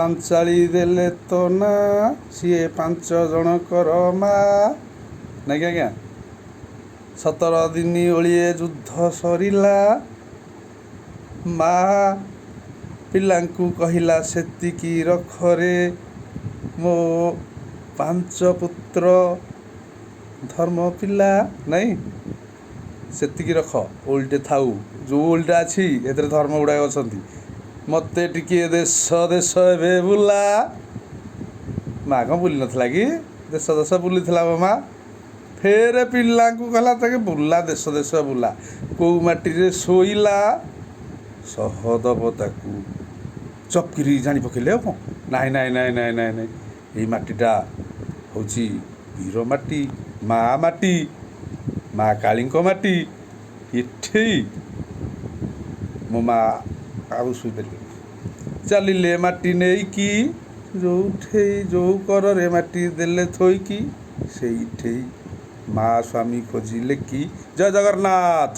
ପାଞ୍ଚାଳି ଦେଲେ ତ ନା ସିଏ 5 ଜଣଙ୍କର ମା ନାଇଁ ଆଜ୍ଞା। 17 ଦିନ ଓଳିଏ ଯୁଦ୍ଧ ସରିଲା, ମା ପିଲାଙ୍କୁ କହିଲା ସେତିକି ରଖରେ ମୋ 5 ପୁତ୍ର ଧର୍ମ ପିଲା ନାଇଁ, ସେତିକି ରଖ। ଓଲଟେ ଥାଉ, ଯେଉଁ ଓଲଟା ଅଛି ଏଥିରେ ଧର୍ମ ଗୁଡ଼ାକ ଅଛନ୍ତି। ମୋତେ ଟିକିଏ ଦେଶ ଦେଶ ଏବେ ବୁଲା। ମା' କ'ଣ ବୁଲି ନଥିଲା କି? ଦେଶ ଦେଶ ବୁଲିଥିଲା ମୋ ମା'। ଫେରେ ପିଲାଙ୍କୁ କହିଲା ତାକେ ବୁଲା, ଦେଶ ଦେଶ ବୁଲା। କେଉଁ ମାଟିରେ ଶୋଇଲା ସହ ଦବ ତାକୁ ଚକିରି। ଜାଣି ପକେଇଲେ ଆଉ କ'ଣ? ନାଇଁ ନାଇଁ ନାଇଁ ନାଇଁ ନାଇଁ ନାଇଁ, ଏଇ ମାଟିଟା ହେଉଛି ବୀର ମାଟି, ମା' ମାଟି, ମା' କାଳୀଙ୍କ ମାଟି। ଏଠି ମୋ ମା' ଆଉ ଶୋଇପାରିବେନି। ଚାଲିଲେ ମାଟି ନେଇକି, ଯେଉଁଠେଇ ଯେଉଁ କରରେ ମାଟି ଦେଲେ ଥୋଇକି, ସେଇଠେଇ ମା' ସ୍ୱାମୀ ଖୋଜିଲେ କି। ଜୟ ଜଗନ୍ନାଥ।